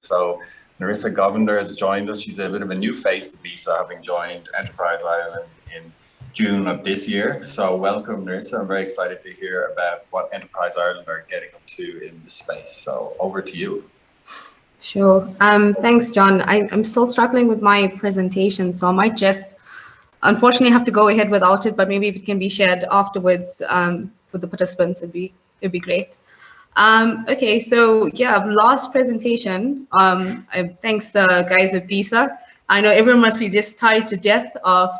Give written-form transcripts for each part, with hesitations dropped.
So Nerissa Govender has joined us. She's a bit of a new face to BISA, having joined Enterprise Ireland in June of this year. So welcome, Nerissa. I'm very excited to hear about what Enterprise Ireland are getting up to in this space. So over to you. Sure. Thanks, John. I'm still struggling with my presentation, so I might just unfortunately have to go ahead without it, but maybe if it can be shared afterwards with the participants, it'd be great. Okay, so yeah, last presentation. Thanks, guys at BISA. I know everyone must be just tired to death of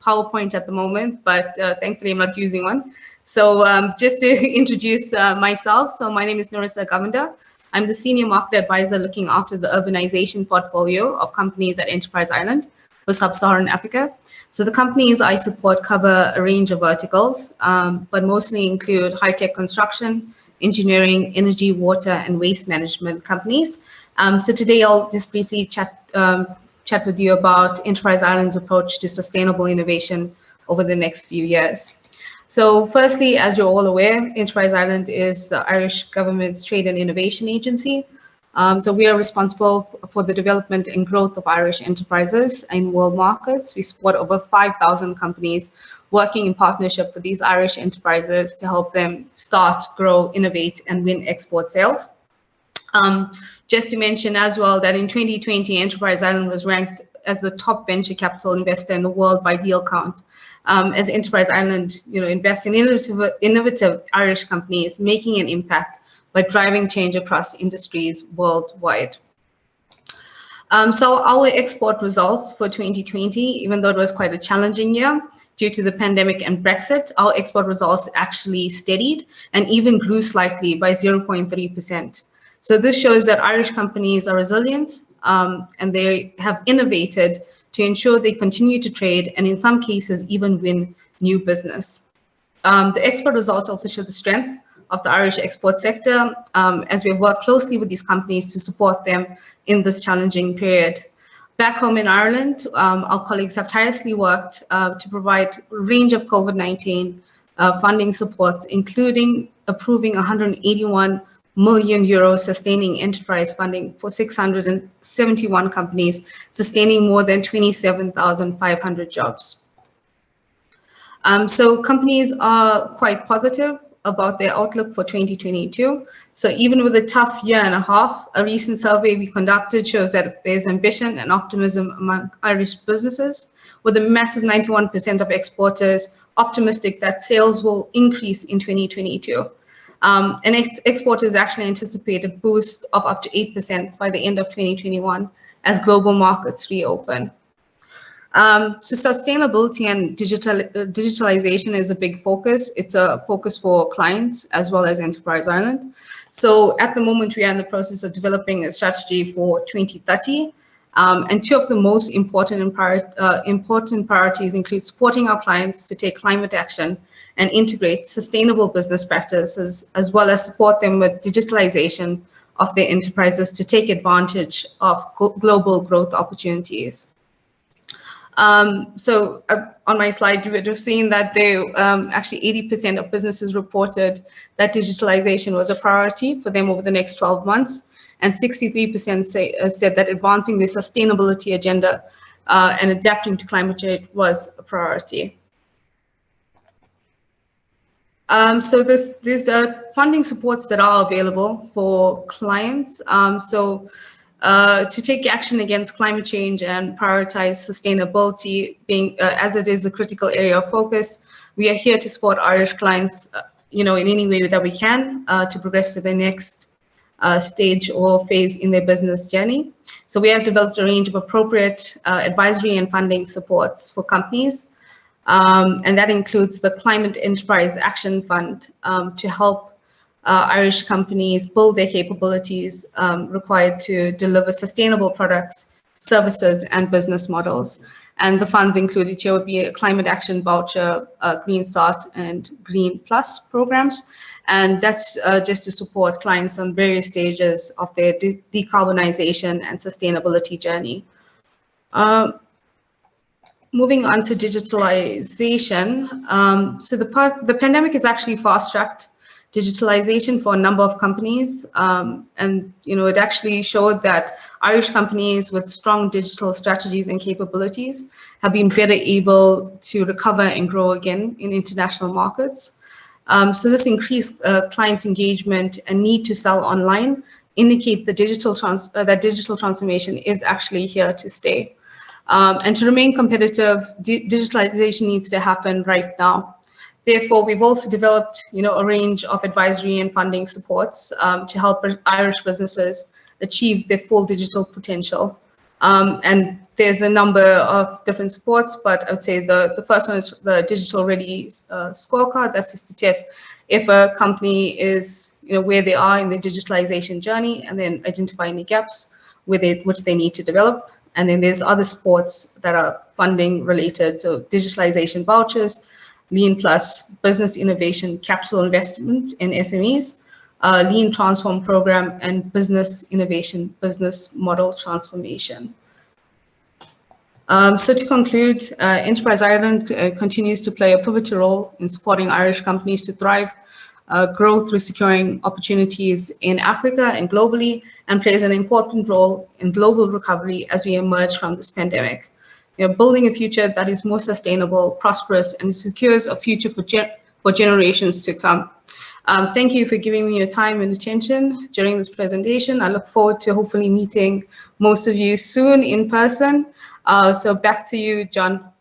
PowerPoint at the moment, but thankfully I'm not using one. So just to introduce myself, so my name is Nerissa Govender. I'm the Senior Market Advisor looking after the urbanization portfolio of companies at Enterprise Ireland for Sub-Saharan Africa. So the companies I support cover a range of verticals, but mostly include high-tech construction, engineering, energy, water, and waste management companies. So today I'll just briefly chat with you about Enterprise Ireland's approach to sustainable innovation over the next few years. So firstly, as you're all aware, Enterprise Ireland is the Irish government's trade and innovation agency. So we are responsible for the development and growth of Irish enterprises in world markets. We support over 5,000 companies working in partnership with these Irish enterprises to help them start, grow, innovate, and win export sales. Just to mention as well that in 2020, Enterprise Ireland was ranked as the top venture capital investor in the world by deal count. As Enterprise Ireland, invests in innovative Irish companies, making an impact by driving change across industries worldwide. So our export results for 2020, even though it was quite a challenging year due to the pandemic and Brexit, our export results actually steadied and even grew slightly by 0.3%. So this shows that Irish companies are resilient and they have innovated to ensure they continue to trade and in some cases even win new business. The export results also show the strength of the Irish export sector as we work closely with these companies to support them in this challenging period. Back home in Ireland, our colleagues have tirelessly worked to provide a range of COVID-19 funding supports, including approving 181 million euro sustaining enterprise funding for 671 companies, sustaining more than 27,500 jobs. So companies are quite positive about their outlook for 2022. So even with a tough year and a half, a recent survey we conducted shows that there's ambition and optimism among Irish businesses, with a massive 91% of exporters optimistic that sales will increase in 2022. And exporters actually anticipate a boost of up to 8% by the end of 2021 as global markets reopen. So sustainability and digitalization is a big focus. It's a focus for clients as well as Enterprise Ireland. So at the moment, we are in the process of developing a strategy for 2030. And two of the most important priorities include supporting our clients to take climate action and integrate sustainable business practices, as well as support them with digitalization of their enterprises to take advantage of global growth opportunities. So on my slide, you would have seen that actually 80% of businesses reported that digitalization was a priority for them over the next 12 months. And 63% said that advancing the sustainability agenda and adapting to climate change was a priority. So there's funding supports that are available for clients. To take action against climate change and prioritize sustainability, being as it is a critical area of focus, we are here to support Irish clients, in any way that we can to progress to the next stage or phase in their business journey. So we have developed a range of appropriate advisory and funding supports for companies, and that includes the Climate Enterprise Action Fund to help Irish companies build their capabilities required to deliver sustainable products, services, and business models. And the funds included here would be a Climate Action Voucher, Green Start, and Green Plus programs. And that's just to support clients on various stages of their decarbonization and sustainability journey. Moving on to digitalization. So the pandemic has actually fast-tracked digitalization for a number of companies. And it actually showed that Irish companies with strong digital strategies and capabilities have been better able to recover and grow again in international markets. So this increased client engagement and need to sell online indicate the that digital transformation is actually here to stay. And to remain competitive, digitalization needs to happen right now. Therefore, we've also developed, a range of advisory and funding supports to help Irish businesses achieve their full digital potential. And there's a number of different supports, but I would say the first one is the Digital Ready scorecard. That's just to test if a company is, where they are in the digitalization journey, and then identify any gaps which they need to develop. And then there's other supports that are funding related, so digitalization vouchers, Lean Plus, business innovation, capital investment in SMEs, Lean Transform program, and business innovation, business model transformation. So to conclude, Enterprise Ireland continues to play a pivotal role in supporting Irish companies to thrive, grow through securing opportunities in Africa and globally, and plays an important role in global recovery as we emerge from this pandemic. Building a future that is more sustainable, prosperous, and secures a future for generations to come. Thank you for giving me your time and attention during this presentation. I look forward to hopefully meeting most of you soon in person. So back to you, John.